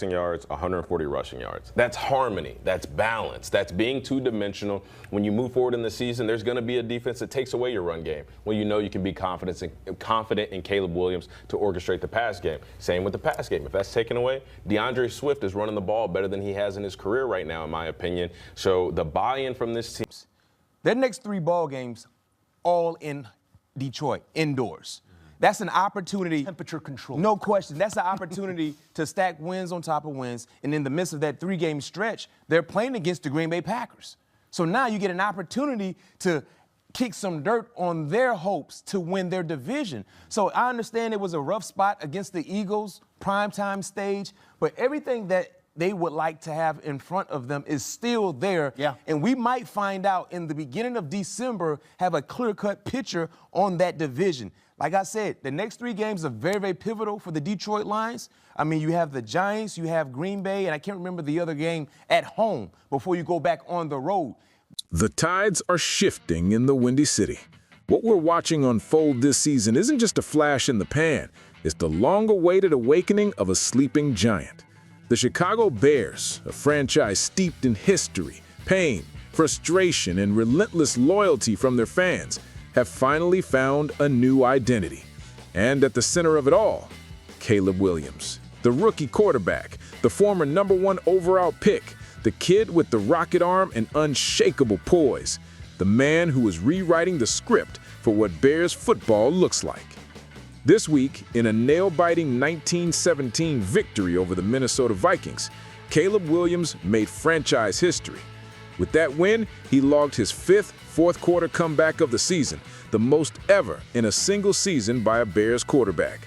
yards, 140 rushing yards. That's harmony. That's balance. That's being two-dimensional. When you move forward in the season, there's going to be a defense that takes away your run game. Well, you know you can be confident in Caleb Williams to orchestrate the pass game. Same with the pass game. If that's taken away, DeAndre Swift is running the ball better than he has in his career right now, in my opinion. So the buy-in from this team. Their next 3 ball games, all in Detroit, indoors. That's an opportunity. Temperature control. No question. That's an opportunity to stack wins on top of wins. And in the midst of that 3-game stretch, they're playing against the Green Bay Packers. So now you get an opportunity to kick some dirt on their hopes to win their division. So I understand it was a rough spot against the Eagles, primetime stage, but everything that they would like to have in front of them is still there. Yeah. And we might find out in the beginning of December, have a clear-cut picture on that division. Like I said, the next 3 games are very, very pivotal for the Detroit Lions. I mean, you have the Giants, you have Green Bay, and I can't remember the other game at home before you go back on the road. The tides are shifting in the Windy City. What we're watching unfold this season isn't just a flash in the pan. It's the long-awaited awakening of a sleeping giant. The Chicago Bears, a franchise steeped in history, pain, frustration, and relentless loyalty from their fans, have finally found a new identity. And at the center of it all, Caleb Williams, the rookie quarterback, the former #1 overall pick, the kid with the rocket arm and unshakable poise, the man who is rewriting the script for what Bears football looks like. This week, in a nail-biting 19-17 victory over the Minnesota Vikings, Caleb Williams made franchise history. With that win, he logged his 5th fourth-quarter comeback of the season, the most ever in a single season by a Bears quarterback.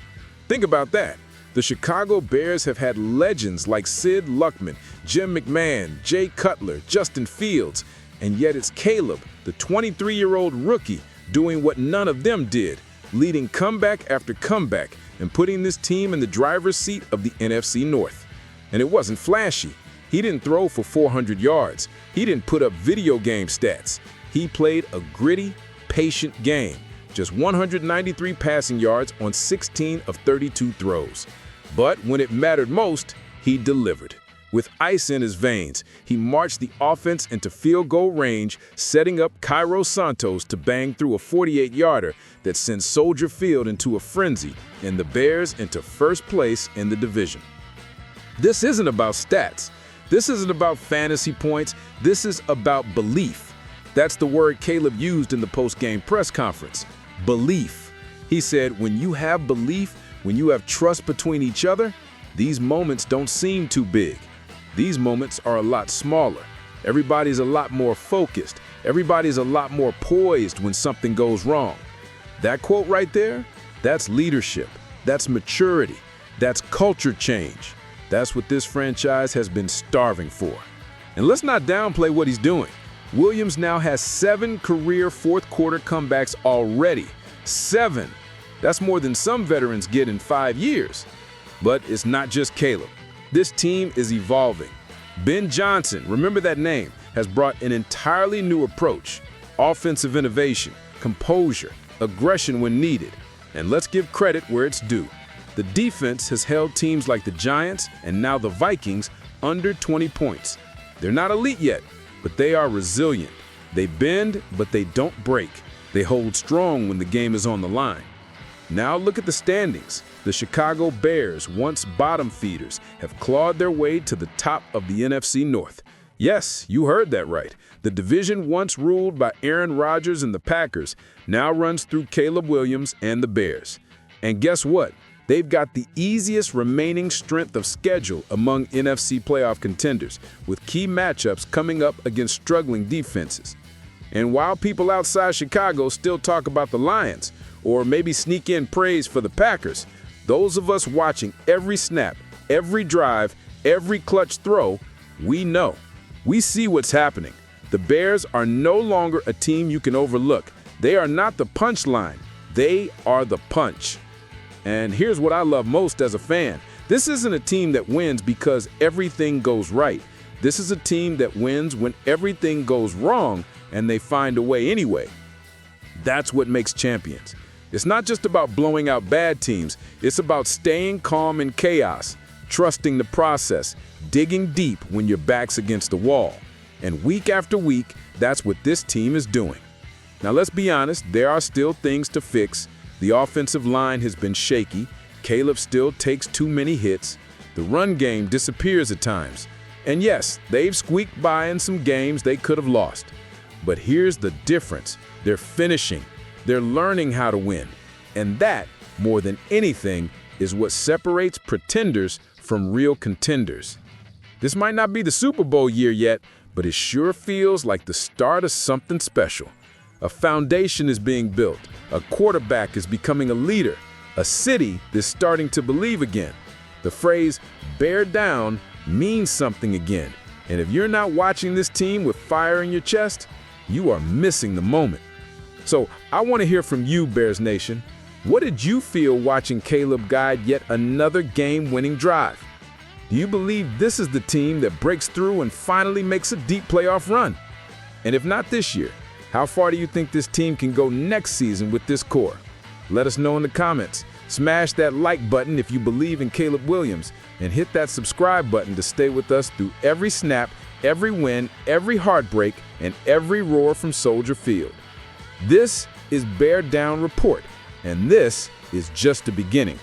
Think about that. The Chicago Bears have had legends like Sid Luckman, Jim McMahon, Jay Cutler, Justin Fields, and yet it's Caleb, the 23-year-old rookie, doing what none of them did, leading comeback after comeback and putting this team in the driver's seat of the NFC North. And it wasn't flashy. He didn't throw for 400 yards. He didn't put up video game stats. He played a gritty, patient game. Just 193 passing yards on 16 of 32 throws. But when it mattered most, he delivered. With ice in his veins, he marched the offense into field goal range, setting up Cairo Santos to bang through a 48-yarder that sent Soldier Field into a frenzy and the Bears into first place in the division. This isn't about stats. This isn't about fantasy points. This is about belief. That's the word Caleb used in the post-game press conference. Belief. He said, when you have belief, when you have trust between each other, these moments don't seem too big. These moments are a lot smaller. Everybody's a lot more focused. Everybody's a lot more poised when something goes wrong. That quote right there, that's leadership. That's maturity. That's culture change. That's what this franchise has been starving for. And let's not downplay what he's doing. Williams now has 7 career fourth-quarter comebacks already. 7. That's more than some veterans get in 5 years. But it's not just Caleb. This team is evolving. Ben Johnson, remember that name, has brought an entirely new approach. Offensive innovation, composure, aggression when needed. And let's give credit where it's due. The defense has held teams like the Giants and now the Vikings under 20 points. They're not elite yet, but they are resilient. They bend, but they don't break. They hold strong when the game is on the line. Now look at the standings. The Chicago Bears, once bottom feeders, have clawed their way to the top of the NFC North. Yes, you heard that right. The division once ruled by Aaron Rodgers and the Packers now runs through Caleb Williams and the Bears. And guess what? They've got the easiest remaining strength of schedule among NFC playoff contenders, with key matchups coming up against struggling defenses. And while people outside Chicago still talk about the Lions, or maybe sneak in praise for the Packers, those of us watching every snap, every drive, every clutch throw, we know. We see what's happening. The Bears are no longer a team you can overlook. They are not the punchline. They are the punch. And here's what I love most as a fan. This isn't a team that wins because everything goes right. This is a team that wins when everything goes wrong and they find a way anyway. That's what makes champions. It's not just about blowing out bad teams. It's about staying calm in chaos. trusting the process, digging deep when your back's against the wall. And week after week, that's what this team is doing. Now let's be honest, there are still things to fix. The offensive line has been shaky. Caleb still takes too many hits. The run game disappears at times. And yes, they've squeaked by in some games they could have lost. But here's the difference. They're finishing. They're learning how to win. And that, more than anything, is what separates pretenders from real contenders. This might not be the Super Bowl year yet, but it sure feels like the start of something special. A foundation is being built. A quarterback is becoming a leader. A city is starting to believe again. The phrase, bear down, means something again. And if you're not watching this team with fire in your chest, you are missing the moment. So I want to hear from you, Bears Nation. What did you feel watching Caleb guide yet another game-winning drive? Do you believe this is the team that breaks through and finally makes a deep playoff run? And if not this year, how far do you think this team can go next season with this core? Let us know in the comments. Smash that like button if you believe in Caleb Williams, and hit that subscribe button to stay with us through every snap, every win, every heartbreak, and every roar from Soldier Field. This is Bear Down Report, and this is just the beginning.